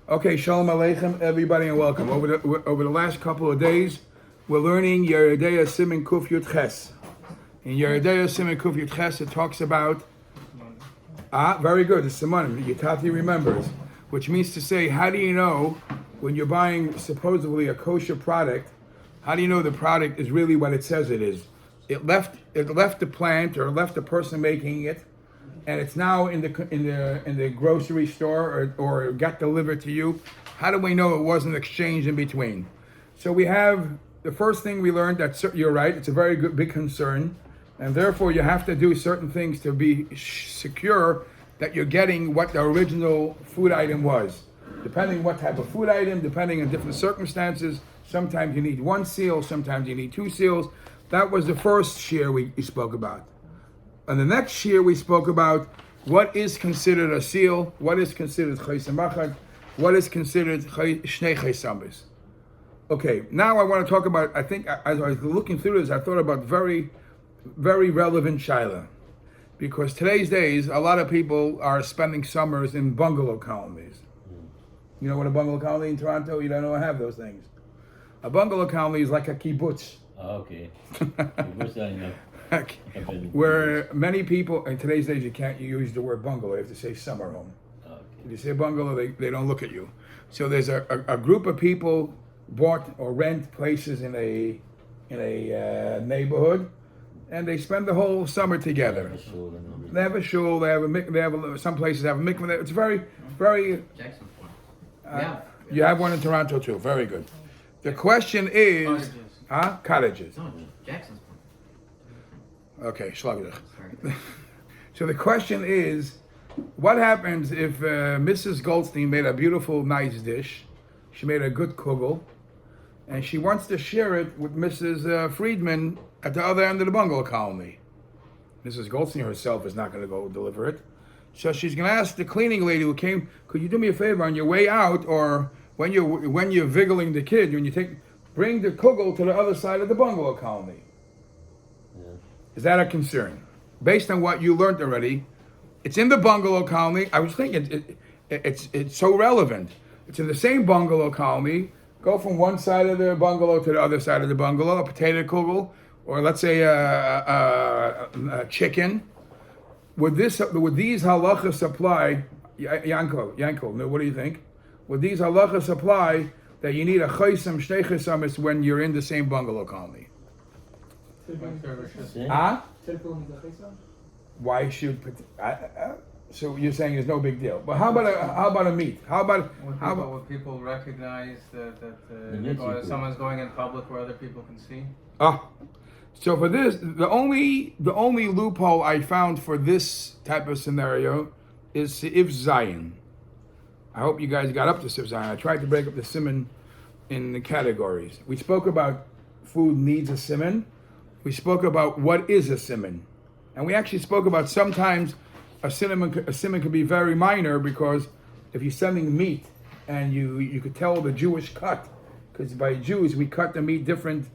Okay, Shalom Aleichem, everybody, and welcome. Over the last couple of days, we're learning Yeridea Siman Kuf Yud Ches. In Yeridea Siman Kuf Yud Ches, it talks about very good. It's Simanim. Yitati remembers, which means to say, how do you know when you're buying supposedly a kosher product? How do you know the product is really what it says it is? It left the plant or left the person making it, and it's now in the grocery store or got delivered to you. How do we know it wasn't exchanged in between? So we have the first thing we learned that you're right. It's a very good big concern, and therefore you have to do certain things to be secure that you're getting what the original food item was. Depending what type of food item, depending on different circumstances. Sometimes you need one seal, sometimes you need two seals. That was the first share we spoke about. And the next year we spoke about what is considered a seal, what is considered chaysam machad, what is considered shnei chaysambis. Okay, now I want to talk about, I think as I was looking through this, I thought about very, very relevant shaila. Because today's days, a lot of people are spending summers in bungalow colonies. You know what a bungalow colony in Toronto? You don't know I have those things. A bungalow colony is like a kibbutz. Oh, okay. Kibbutz, I know. Where many people, in today's days, you can't use the word bungalow, you have to say summer home. Okay. If you say bungalow, they don't look at you. So there's a group of people bought or rent places in a neighborhood, and they spend the whole summer together. They have a shul, some places have a mikveh. It's very, very... Jackson Point. You have one in Toronto too, very good. The question is... Cottages. Cottages. No, Jackson's Point. Okay, Shlagdach. Sorry. So the question is, what happens if Mrs. Goldstein made a beautiful, nice dish? She made a good kugel, and she wants to share it with Mrs. Friedman at the other end of the bungalow colony. Mrs. Goldstein herself is not going to go deliver it. So she's going to ask the cleaning lady who came, could you do me a favor on your way out, or when you're viggling the kid, bring the kugel to the other side of the bungalow colony. Is that a concern? Based on what you learned already, it's in the bungalow colony. I was thinking it's so relevant. It's in the same bungalow colony. Go from one side of the bungalow to the other side of the bungalow, a potato kugel, or let's say a chicken. Would these halachas apply? Yanko, what do you think? Would these halachas apply that you need a chaysam, shnei chaysamis when you're in the same bungalow colony? Why should? So you're saying there's no big deal. But how about a meat? Would people recognize that someone's going in public where other people can see? So for this, the only loophole I found for this type of scenario is Seif Zayin. I hope you guys got up to Seif Zayin. I tried to break up the siman in the categories. We spoke about food needs a siman. We spoke about what is a siman. And we actually spoke about sometimes a siman can be very minor, because if you're sending meat and you could tell the Jewish cut, because by Jews we cut the meat different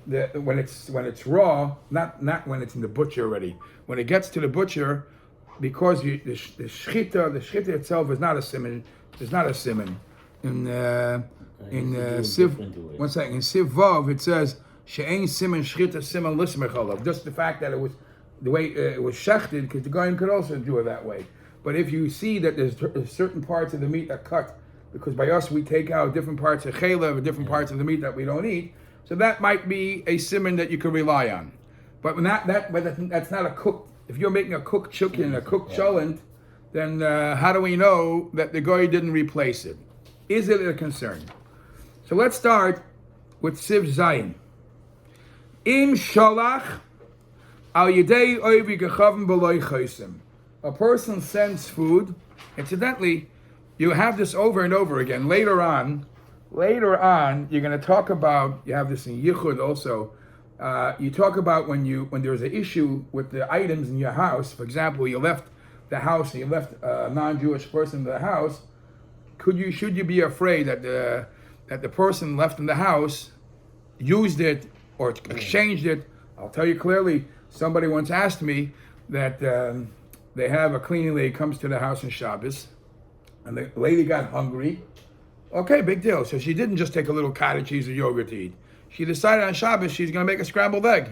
when it's raw, not when it's in the butcher already. When it gets to the butcher, because the shchita itself is not a siman. It's not a siman. In Siv, one second. In Siv Vav it says she'ein siman shchita siman lismech alav. Just the fact that it was the way it was shechted, because the goyim could also do it that way. But if you see that there's certain parts of the meat that cut, because by us we take out different parts of chaylev, different parts of the meat that we don't eat, so that might be a siman that you could rely on. But that's not a cooked. If you're making a cooked chicken, a cooked cholent, then how do we know that the goy didn't replace it? Is it a concern? So let's start with Siv Zayin. Im shalach al yedei oivi gechavim b'loy chaysim. A person sends food. Incidentally, you have this over and over again. Later on, you're going to talk about. You have this in Yichud also. You talk about when there's an issue with the items in your house. For example, you left the house and you left a non-Jewish person in the house. Should you be afraid that the person left in the house used it or exchanged it? I'll tell you clearly. Somebody once asked me that they have a cleaning lady comes to the house on Shabbos, and the lady got hungry, Okay, big deal. So she didn't just take a little cottage cheese or yogurt to eat. She decided on Shabbos she's going to make a scrambled egg.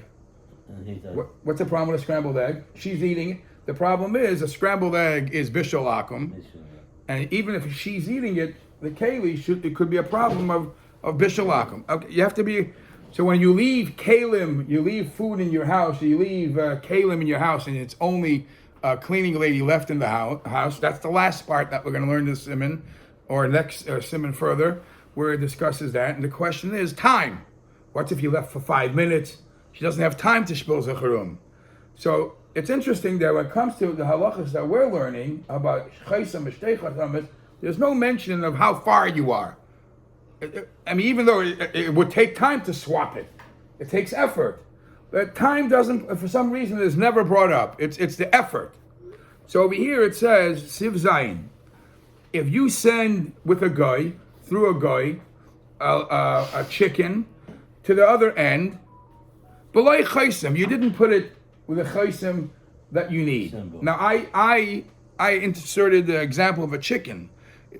And he thought, What's the problem with a scrambled egg? She's eating it. The problem is a scrambled egg is bishul akum, this one, and even if she's eating it, the keli it could be a problem of bishul akum. Okay, you have to be. So when you leave kalim, you leave food in your house, you leave kalim in your house, and it's only a cleaning lady left in the house. That's the last part that we're going to learn this simon, or next simon further, where it discusses that. And the question is time. What if you left for 5 minutes? She doesn't have time to shpil zecharum. So it's interesting that when it comes to the halachas that we're learning about chaysam and shtei chatamis, there's no mention of how far you are. I mean, even though it would take time to swap it, it takes effort. But time doesn't, for some reason, is never brought up. It's the effort. So over here it says, Siv Zayin, if you send with a guy, through a guy, a chicken to the other end, B'lai chaysim, you didn't put it with a chaysim that you need. Symbol. Now I inserted the example of a chicken.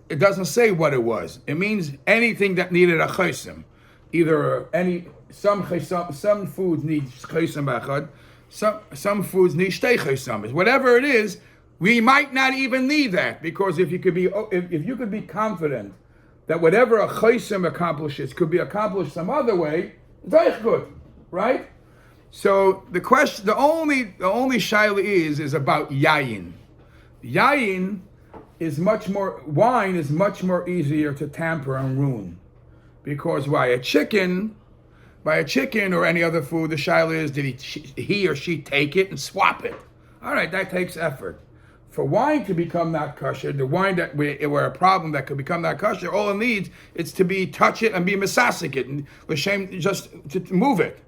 It doesn't say what it was. It means anything that needed a chaysim. Either some foods need chaysim b'achad, some foods need shtei chaysim. Whatever it is, we might not even need that, because if you could be confident that whatever a chaysim accomplishes could be accomplished some other way, it's good, right? So the question, the only shaila is about yayin. Yayin is wine is much more easier to tamper and ruin, because by a chicken or any other food, the shaila is, did he or she take it and swap it? All right, that takes effort. For wine to become not kosher, the wine that were a problem that could become not kosher, all it needs is to be touch it and be misasik it, and l'shem just to move it.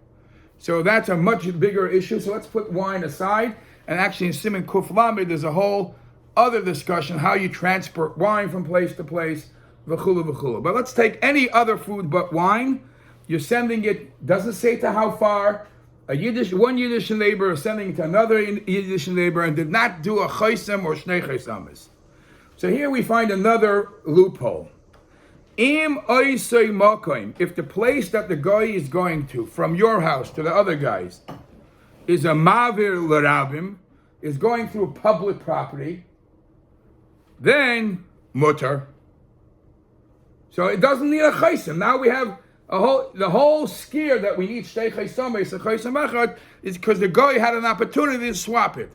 So that's a much bigger issue. So let's put wine aside. And actually in Siman Kuf Lamed, there's a whole other discussion how you transport wine from place to place, v'chulu v'chulu. But let's take any other food but wine. You're sending it, doesn't say to how far. One Yiddish neighbor is sending it to another Yiddish neighbor and did not do a chaysam or shnei chaysamis. So here we find another loophole. Im oisei makoim, if the place that the guy is going to, from your house to the other guy's, is a mavir l'rabim, is going through public property, then mutter. So it doesn't need a chaysim. Now we have the whole skier that we need shtei chaysamis, a chaysam echad, is because the guy had an opportunity to swap it.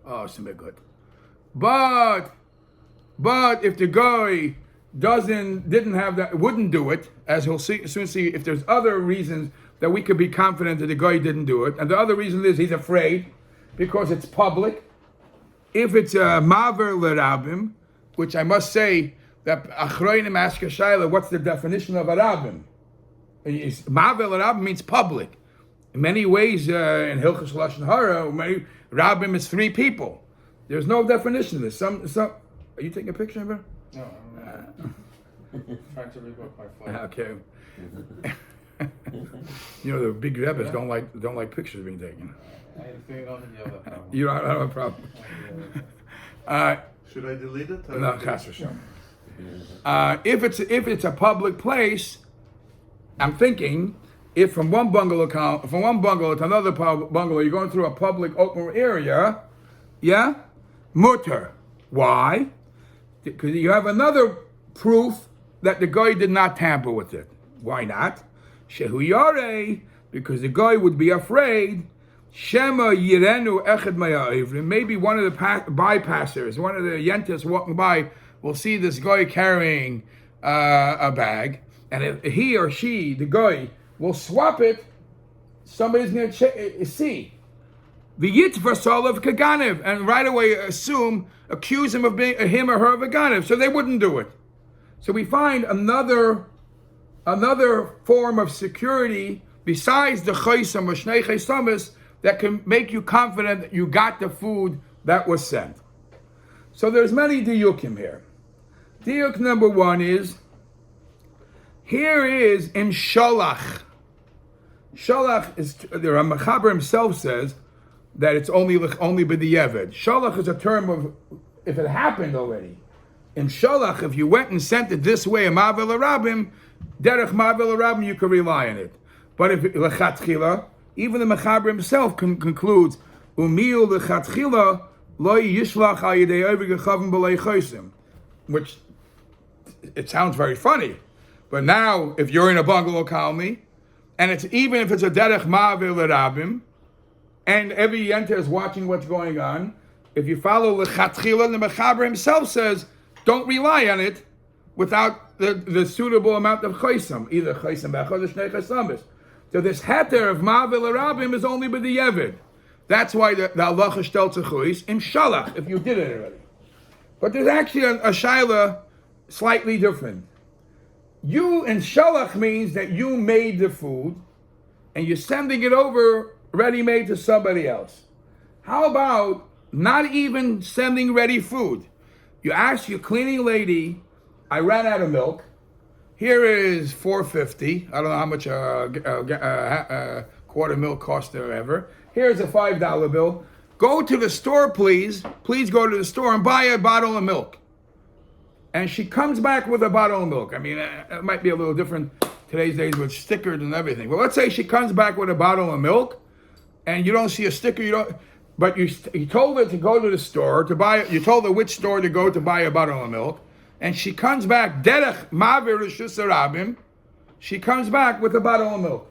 Oh, it's good. But if the guy didn't have that, wouldn't do it, as he'll soon see, if there's other reasons that we could be confident that the guy didn't do it, and the other reason is he's afraid because it's public. If it's a maver l'rabim, which I must say that achroinim ask a shayla, what's the definition of a rabim? Maver l'rabim means public. In many ways, in Hilchos Lashon Hara, rabim is 3 people. There's no definition of this. Some. Are you taking a picture of her? No, I'm trying to rebook my flight. Okay. You know the big Rebbes don't like pictures being taken. I don't think you have that problem. You don't have a problem. Should I delete it? No, Chas v'shalom. If it's a public place, I'm thinking if from one bungalow to another bungalow, you're going through a public open area, yeah, mutter. Why? Because you have another proof that the guy did not tamper with it. Why not? Shehu yarei, because the guy would be afraid. Shema yirenu echad ma'ayivrim. Maybe one of the bypassers, one of the yentas walking by, will see this guy carrying a bag, and if he or she, the guy, will swap it, somebody's going to see. The yitva of kaganev, and right away accuse him of being him or her of a ganev, so they wouldn't do it. So we find another form of security besides the chaysam or shnei chaysamis that can make you confident that you got the food that was sent. So there's many diyukim here. Diyuk number 1 is, here is in shalach. Shalach is, the Ramachaber himself says that it's only b'di'evid. Shalach is a term of if it happened already. In Shalach, if you went and sent it this way, Ma'avil Rabim, Derech Ma'avil Rabim, you can rely on it. But if Lechatchila, even the Mechaber himself concludes, Umil Lechatchila, Lo Yishlach Al Yedei Oivig Echavim B'lei Chosim, which it sounds very funny. But now, if you're in a bungalow colony, and it's even if it's a Derech Ma'avil Rabim, and every yenta is watching what's going on, if you follow Lechatchila, the Mechaber himself says, don't rely on it without the suitable amount of chaysim, either chaysim bechad or shnei chaysamis. So this heter of ma'avil rabim is only by the yevid. That's why the halacha shtel tzechuis in shalach, if you did it already. But there's actually a shaila slightly different. You in shalach means that you made the food and you're sending it over ready-made to somebody else. How about not even sending ready food? You ask your cleaning lady, I ran out of milk. Here is $4.50. I don't know how much a quart of milk costs there ever. Here's a $5 bill. Go to the store, please. Please go to the store and buy a bottle of milk. And she comes back with a bottle of milk. I mean, it might be a little different today's days with stickers and everything. But let's say she comes back with a bottle of milk, and you don't see a sticker. But you told her to go to the store to buy. You told her which store to go to buy a bottle of milk, and she comes back derech ma'avir reshus harabim. She comes back with a bottle of milk.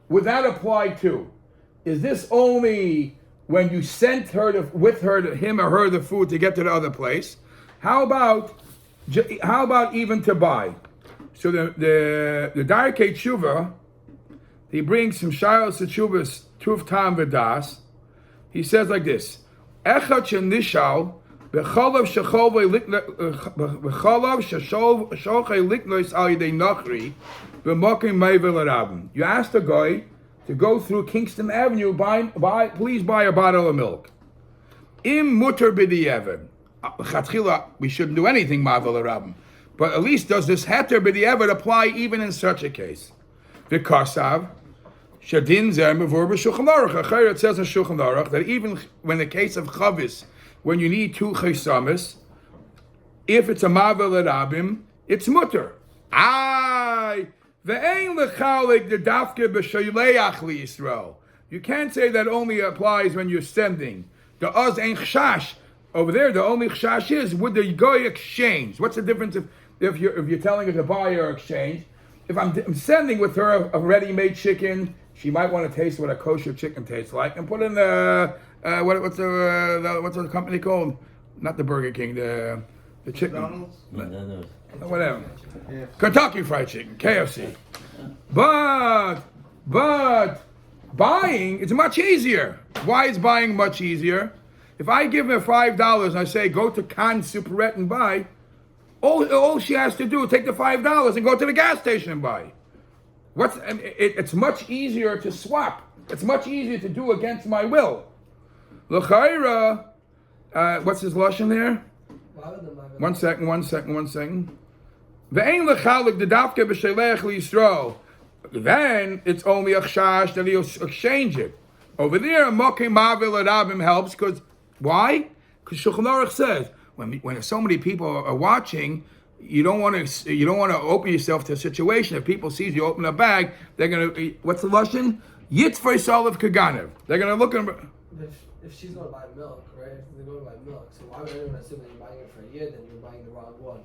Would that apply to? Is this only when you sent her him or her the food to get to the other place? How about even to buy? So the Darkei Tshuva, he brings some Shayos Tshuvas Tuv Tam V'das. He says like this: Echad shenishal b'cholav shecholvei liknos al yedei nachri b'mokim meivel arabim. You asked a guy to go through Kingston Avenue, please buy a bottle of milk. Im mutter b'di'evad. Chatchila, we shouldn't do anything ma'avel arabim. But at least does this heter b'di'evad apply even in such a case? V'kasav. Shadin zer mevur b'shulchan aruch. It says in Shulchan Aruch that even when the case of chavis, when you need 2 chaysamis, if it's a ma'avel arabim, it's mutter. Ve'ein lechalik the dafke b'shayleach liYisrael. You can't say that only applies when you're sending. The oz ain't chashash. Over there, the only chashash is would the guy exchange. What's the difference if you're telling her to buy or exchange? If I'm sending with her a ready-made chicken, she might want to taste what a kosher chicken tastes like, and put in what's the company called? Not the Burger King, the chicken. McDonald's? Whatever. Yeah. Kentucky Fried Chicken, KFC. But buying is much easier. Why is buying much easier? If I give her $5 and I say go to Khan Superette and buy, all she has to do is take the $5 and go to the gas station and buy. It's much easier to swap. It's much easier to do against my will. L'chaira, what's his lashon there? One second. Ve'ein lechalik the dafke b'shelech liYisrael. Then it's only a chash that he'll exchange it. Over there, mokim ma'avil arabim helps because why? Because Shulchan Aruch says when so many people are watching, you don't want to open yourself to a situation. If people see you open a bag, they're gonna what's the lashon? Yitzvay salav kaganev. They're gonna look at. If she's going to buy milk, right? If they're going to buy milk, so why would anyone assume that you're buying it for a year, then you're buying the wrong one?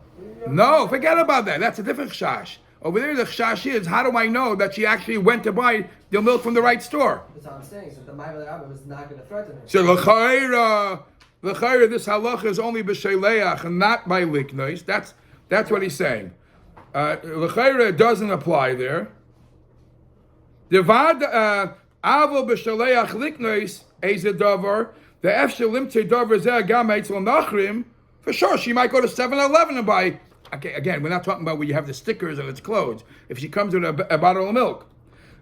No, forget about that. That's a different chash. Over there, the chash is, how do I know that she actually went to buy the milk from the right store? That's what I'm saying. So the Ma'avel Rabbim is not going to threaten her. So l'chaira, this halacha is only b'sheileach and not by liknos. That's what he's saying. L'chaira doesn't apply there. Devad avol b'sheileach liknos. The efshel limtei davar zeh gam eitzel nachrim. For sure, she might go to 7-Eleven and buy. Okay, again, we're not talking about where you have the stickers and it's clothes. If she comes with a bottle of milk,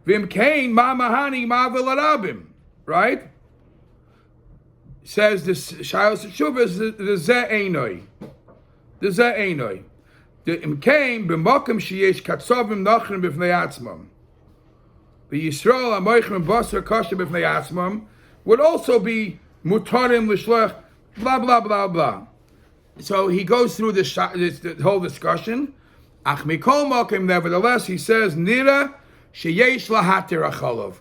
vim kain ma mahani ma'avil arabim, right? Says this Shayos Tshuvas the zeh einoi, the im kain b'makom sheyesh katzovim nachrim b'fnei atzmam. The Yisrael amoichem basar kosher b'fnei atzmam would also be mutarim l'shlech blah blah blah blah. So he goes through this whole discussion. Ach mikol mokim, nevertheless, he says, Nira sheyesh lahatir acholov.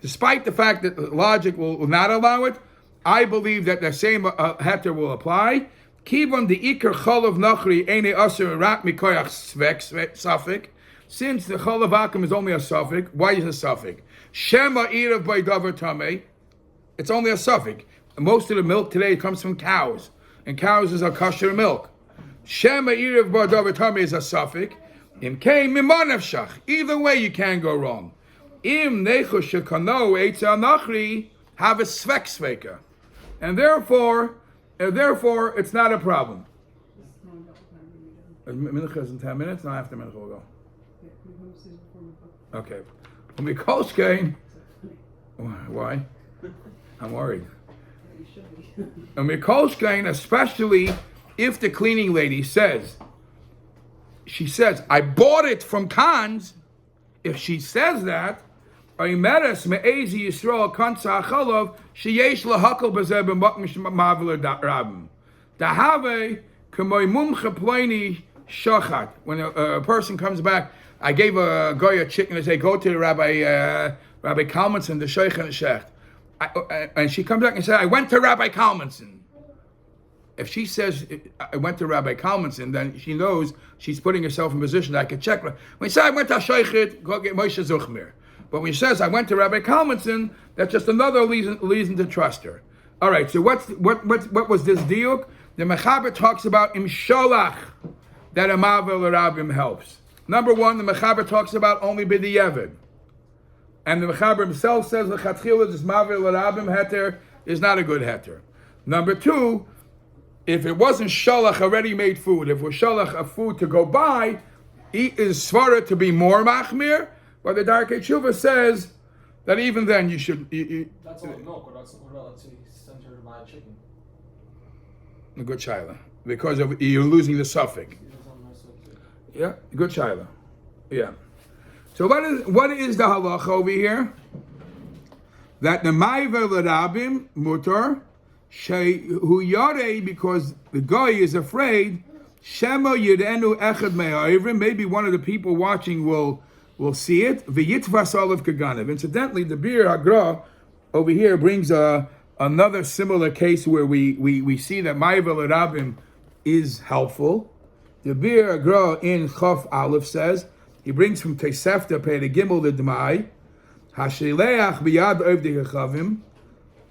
Despite the fact that logic will not allow it, I believe that the same heter will apply. Kivon the ikar cholov nachri ene aser rak mikoyach svek suffik. Since the cholov akum is only a suffix, why is it a suffix? Shema irav by davar tameh. It's only a suffix. Most of the milk today comes from cows, and cows is a kosher milk. Shema irav by davar tameh is a suffix. Im kei mimanavshach. Either way, you can't go wrong. Im nechu shekano eitza nachri have a svek sveka, and therefore, it's not a problem. Mincha is in 10 minutes. Now after mincha we'll go. Okay. Why? I'm worried. Especially if the cleaning lady says, I bought it from Khan's. If she says that, Oimeres me'ezi Yisrael kansa achalov sheyesh lahakol b'zeh b'makom ma'avler rabim. Dahave k'moy mumche ploini shachat. When a person comes back, I gave a guy a chicken and say, go to the Rabbi Kalmanson, the Sheikh and the Sheikh. And she comes back and says, I went to Rabbi Kalmanson. If she says, I went to Rabbi Kalmanson, then she knows she's putting herself in a position that I could check. When she says, I went to Sheikh, go get Moshe Zuchmir. But when she says, I went to Rabbi Kalmanson, that's just another reason to trust her. All right, so what was this diuk? The Mechaber talks about imsholach, that a Mavel Rabim helps. Number one, the Mechaber talks about only b'di'evid. And the Mechaber himself says, l'chatchila, this Mavel Rabim heter is not a good heter. Number two, if it wasn't shalach, a ready-made food, if it was shalach, a food to go buy, is svara to be more machmir, but the Darkei Tshuva says that even then you should... That's all milk, or that's what let's say send her to buy a chicken. A good shaila. Because you're losing the suffix. Yeah, good shaila. Yeah. So what is the halacha over here? That the ma'aver l'rabim mutar hu yarei, because the guy is afraid. Shema yirenu echad me'ayivrim. Maybe one of the people watching will see it. V'yitvas olav kaganev. Incidentally, the Bir Hagra over here brings another similar case where we see that ma'aver l'rabim is helpful. The Bir Hagra in Chaf Aleph says, he brings from Tosefta Pei the Gimel the D'mai, Hashileach b'yad ovdei hachavim.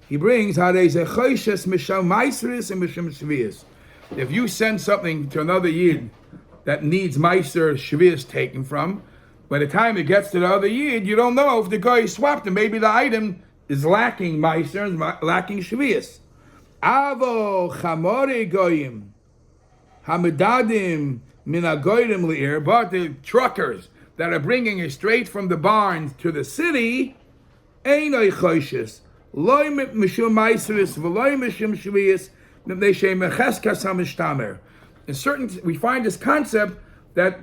He brings Harei ze choishes misham maisris and misham shvius. If you send something to another yid that needs meiser shvius taken from, by the time it gets to the other yid, you don't know if the guy swapped it. Maybe the item is lacking meiser and lacking shvius. Avo chamore goyim hamidadim min hagoyim li'ir, but the truckers that are bringing it straight from the barns to the city, einay choishes. Loy mishum meiseris v'loy mishum shvius mipnei shemecheskas hamishtamer. In certain, we find this concept that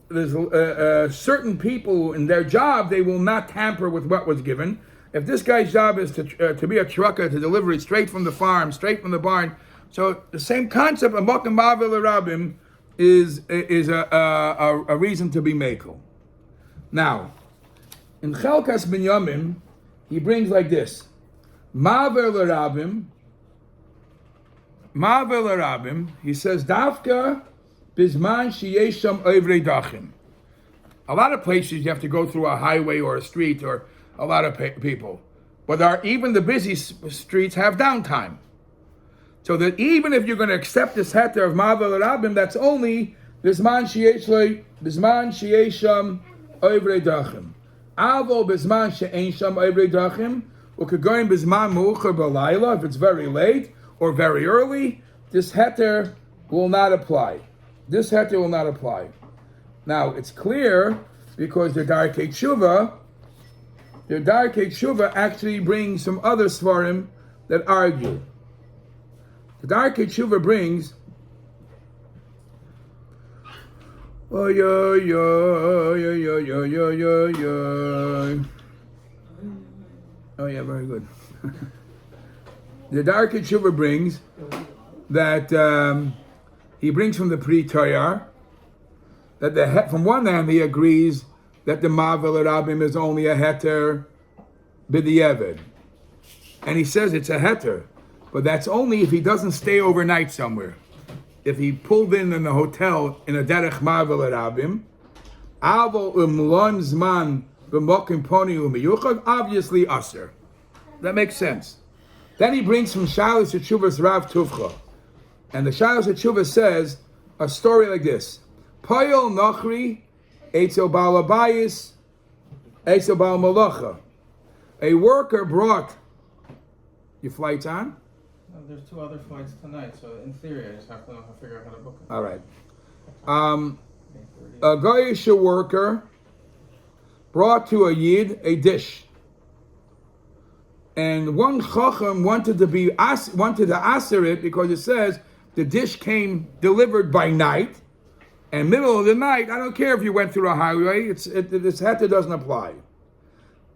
there's certain people in their job, they will not tamper with what was given. If this guy's job is to be a trucker, to deliver it straight from the farm, straight from the barn, so the same concept of Mokem Mavel Rabim is a reason to be mekel. Now, in Chelkas Binyamin, he brings like this: Mavel Rabim. He says Dafka Bisman Sheyesham Ovrei Dachim. A lot of places you have to go through a highway or a street or a lot of people, but even the busy streets have downtime. So that even if you're going to accept this heter of Mavel Rabim, that's only Bisman Sheyesham Ovrei Dachim. Avo Bisman She'ein Sham Ovrei Dachim, Ukegoyim Bisman Meucher B'Layla, if it's very late or very early, this heter will not apply. This heter will not apply. Now, it's clear because the Darkei Tshuva actually brings some other svarim that argue. The Darkei Tshuva brings oh yeah, very good. The Darkei Tshuva brings that he brings from the Pri Toyar that from one hand he agrees that the Mavel Rabim is only a heter b'di'evid, and he says it's a heter, but that's only if he doesn't stay overnight somewhere. If he pulled in the hotel in a derech Mavel Rabim, Avol umlon zman b'mokim poni umiyuchad, obviously aser. That makes sense. Then he brings from Shalos Teshuvas Rav Tuvcha, and the Shalos Teshuvah says a story like this: Poyol Nochri Eitzel Baal Abayis Eitzel Baal Malacha. A worker brought your flights on. There's 2 other flights tonight, so in theory I just have to know how to figure out how to book it. All right. A Goyish worker brought to a Yid a dish, and one Chacham wanted to aser it because it says the dish came delivered by night, and middle of the night. I don't care if you went through a highway. This heter doesn't apply.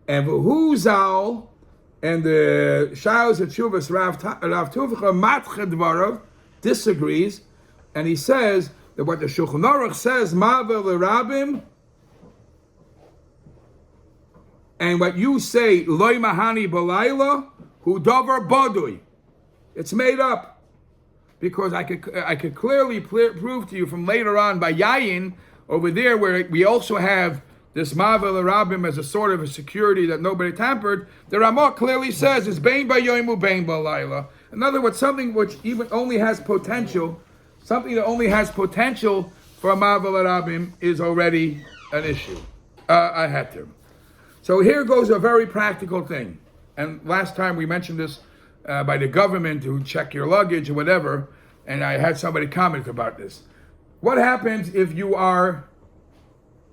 And V'huzal and the Shalos Teshuvas Rav Tuvcha Matche Dvarav disagrees, and he says that what the Shulchan Aruch says, Mavel Rabim, and what you say, Loi Mahani Balayla, Hu Davar Badui, it's made up. Because I could clearly prove to you from later on by Yayin over there, where we also have this Mavel Rabim as a sort of a security that nobody tampered. The Ramah clearly says it's Bein Bayomu Bein Balayla. In other words, something which even only has potential, something that only has potential for a Mavel Rabim is already an issue, a heter. So here goes a very practical thing. And last time we mentioned this by the government to check your luggage or whatever, and I had somebody comment about this. What happens if you are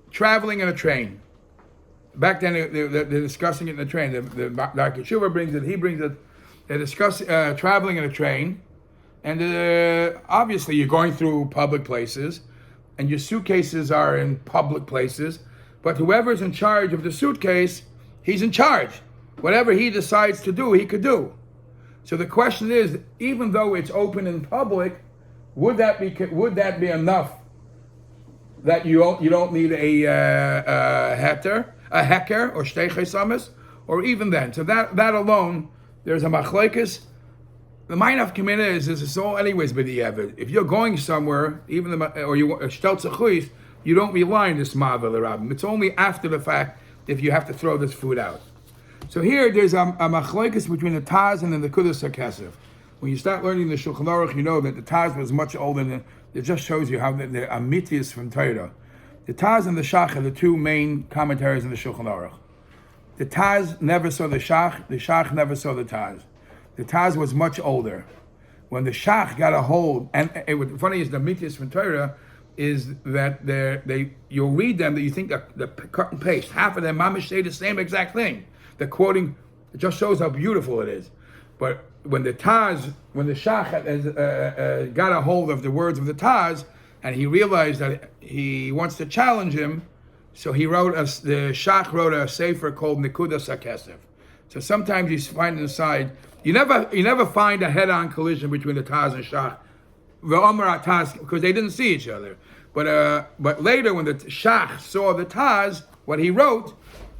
traveling in a train? Back then they're discussing it in the train. The Dr. Shuva brings it, he brings it. They discuss traveling in a train, and obviously you're going through public places, and your suitcases are in public places, but whoever's in charge of the suitcase, he's in charge. Whatever he decides to do, he could do. So the question is, even though it's open in public, would that be enough that you don't need a heker or shtei chesamis, or even then? So that alone, there's a machlekes. The Meinaf Kamina is it's all anyways b'di'evid. If you're going somewhere, even or you shtel tzachuyis, you don't rely on this Mavel Rabim. It's only after the fact if you have to throw this food out. So here there's a machlekes between the Taz and the Nekudas HaKesef. When you start learning the Shulchan Aruch, you know that the Taz was much older than. It just shows you how the Amitius from Torah. The Taz and the Shach are the 2 main commentaries in the Shulchan Aruch. The Taz never saw the Shach never saw the Taz. The Taz was much older. When the Shach got a hold, and what's funny is the Amitius from Torah is that you'll read them that you think that the cut and paste, half of them mamish say the same exact thing. The quoting, it just shows how beautiful it is. But when the Shach got a hold of the words of the Taz, and he realized that he wants to challenge him, so the Shach wrote a sefer called Nekudas HaKesef. So sometimes you find inside, you never find a head-on collision between the Taz and Shach, V'Omer Taz, because they didn't see each other. But later, when the Shach saw the Taz, what he wrote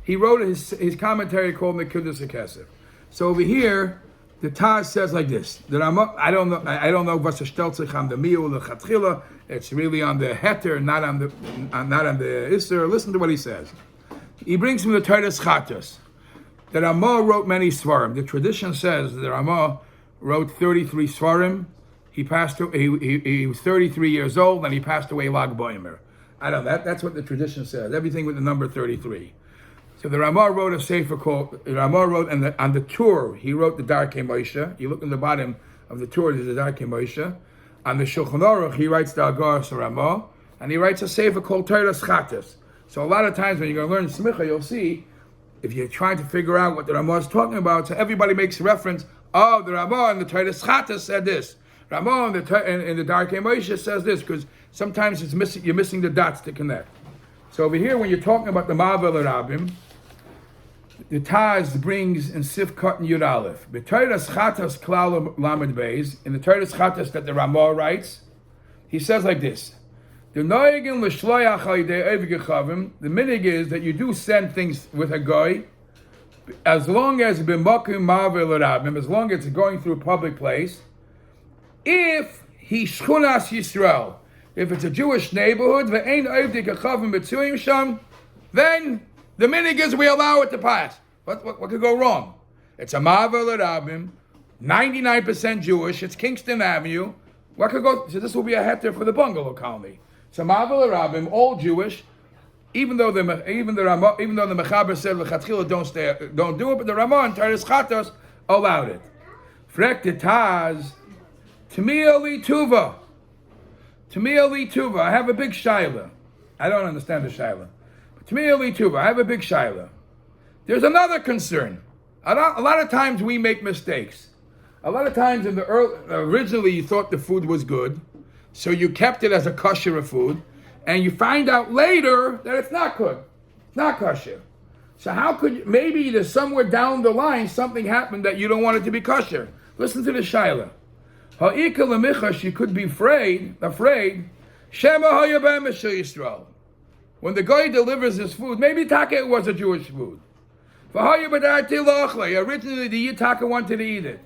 his commentary called Nekudas HaKesef. So over here, the Taz says like this: that I don't know what's a shtelzich on the miul the chatchila. It's really on the heter, not on the isser. Listen to what he says. He brings from the Toras Chatos that Ramah wrote many svarim. The tradition says that Ramah wrote 33 svarim. He was 33 years old, and he passed away Lag Boimer. I don't know. That's what the tradition says. Everything with the number 33. So the Ramah wrote a sefer called, on the tour, he wrote the Darkei Moshe. You look in the bottom of the tour, there's the Darkei Moshe. On the Shulchan Aruch, he writes the Agaras Ramah, and he writes a sefer called Toras Chatos. So a lot of times when you're going to learn Smicha, you'll see, if you're trying to figure out what the Ramah is talking about, so everybody makes reference, the Ramah and the Toras Chatos said this. Ramah in the Darkei Moshe says this, because sometimes you're missing the dots to connect. So over here, when you're talking about the Mavel Rabim, the Taz brings in Sifkat and Yud Aleph. The Toras Chatos Klal Lamed Beis, in the Toras Chatos that the Ramah writes, He says like this. The minig is that you do send things with a guy as long as as long as it's going through a public place. If he shchunas Yisrael, if it's a Jewish neighborhood, then the minig is we allow it to pass. What could go wrong? It's a Ma'aver L'Rabim, 99% Jewish. It's Kingston Avenue. What could go? So this will be a heter for the bungalow colony. It's a Ma'aver L'Rabim, all Jewish. Even though the Mechaber said l'chatchila don't do it, but the Ramah and Taris Chatos allowed it. Frek de Taz, Tamia li Tuva. Tamia li Tuva. I have a big shaila. I don't understand the shaila. But Tamia li Tuva. I have a big shaila. There's another concern. A lot of times we make mistakes. A lot of times originally you thought the food was good, so you kept it as a kosher food, and you find out later that it's not good. It's not kosher. So how could you, maybe there's somewhere down the line something happened that you don't want it to be kosher. Listen to the shaila. Ha'ika lemichash, you could be afraid, Shema ha'yabem Yisrael. When the guy delivers his food, maybe taka was a Jewish food. Originally the Yitaka wanted to eat it.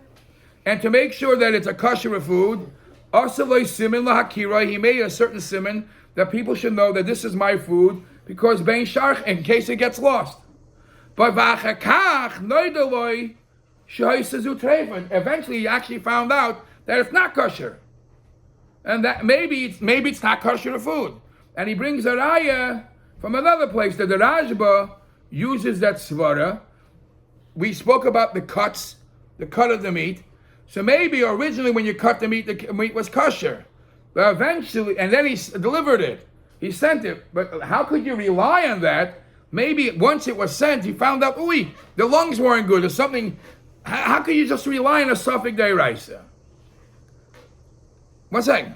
And to make sure that it's a kosher food, he made a certain simon that people should know that this is my food because bein sharch, in case it gets lost. But eventually he actually found out that it's not kosher. And that maybe it's not kosher food. And he brings a raya from another place that the Rajba uses that svara. We spoke about the cut of the meat. So maybe originally when you cut the meat was kosher. But eventually, and then he delivered it. He sent it. But how could you rely on that? Maybe once it was sent, he found out, the lungs weren't good or something. How could you just rely on a suffix deraisa? 1 second.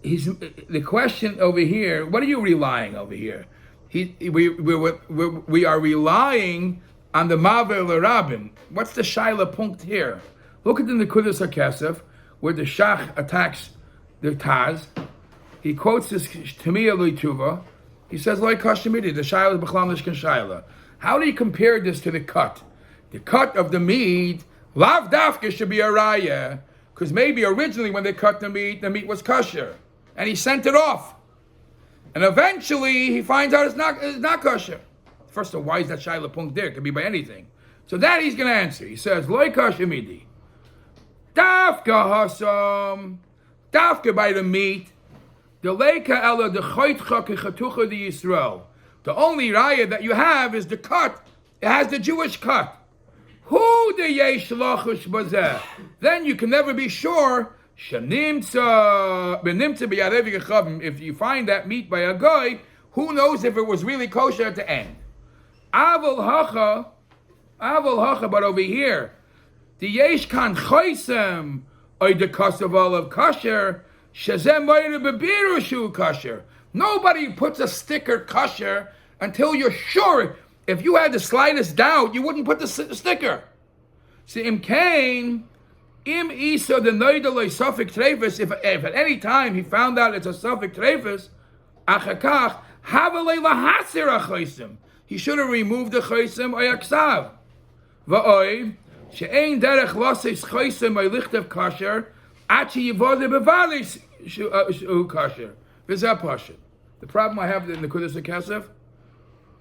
The question over here, what are you relying over here? We are relying on the Ma'aver L'Rabim. What's the Shaila punkt here? Look at the Nekudas HaKesef, where the Shach attacks the Taz. He quotes this Tamia L'Tuva. He says, Loi Kashmiri, the Shaila is B'chlam Nishkan Shaila. How do you compare this to the cut? The cut of the meat, Lav Dafka should be a raya, because maybe originally when they cut the meat was kosher. And he sent it off. And eventually he finds out it's not kosher. First of all, why is that Shaila Punk there? It could be by anything. So that he's going to answer. He says, Loi kosher midi. Dafka hasam. Dafka by the meat. The leika ela the choytcha kechatucha the Yisrael. The only raya that you have is the cut. It has the Jewish cut. Who the yesh lachush bazeh? Then you can never be sure. If you find that meat by a guy, who knows if it was really kosher at the end? Aval hacha, but over here, the yesh kan choisem oy the kasaval of kosher shazem moire bebiru shu kosher. Nobody puts a sticker kosher until you're sure. If you had the slightest doubt, you wouldn't put the sticker. See, Im isa the noidaloi suffix trefus. If at any time he found out it's a suffix trefus, achakach havalei lahasir achoisim. He should have removed the choisim oyaksav. Va'oi she'ein derech lasis choisim oylichtev kasher achi yivode bevalis shu kasher. V'zeh pashut. The problem I have in the Nekudas HaKesef,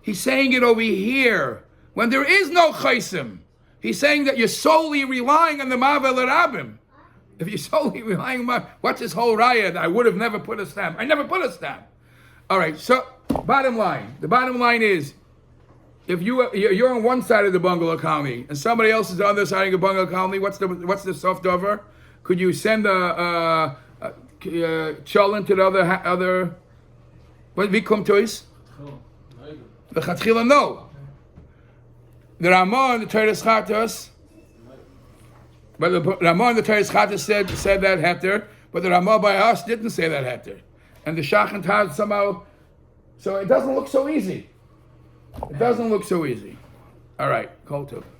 he's saying it over here when there is no choisim. He's saying that you're solely relying on the Ma'aver L'Rabim. If you're solely relying on what's this whole raya that I would have never put a stamp? I never put a stamp. All right, so the bottom line is, if you're on one side of the bungalow colony and somebody else is on the other side of the bungalow colony, what's the soft over? Could you send a cholent to the other? What we come to is the chatchila no. The Ramah and the Teres Chatos, but the Ramah and the Teres Chatos said that heter, but the Ramah by us didn't say that heter, and the Shach and Taz somehow. So it doesn't look so easy. All right, Kol Tov.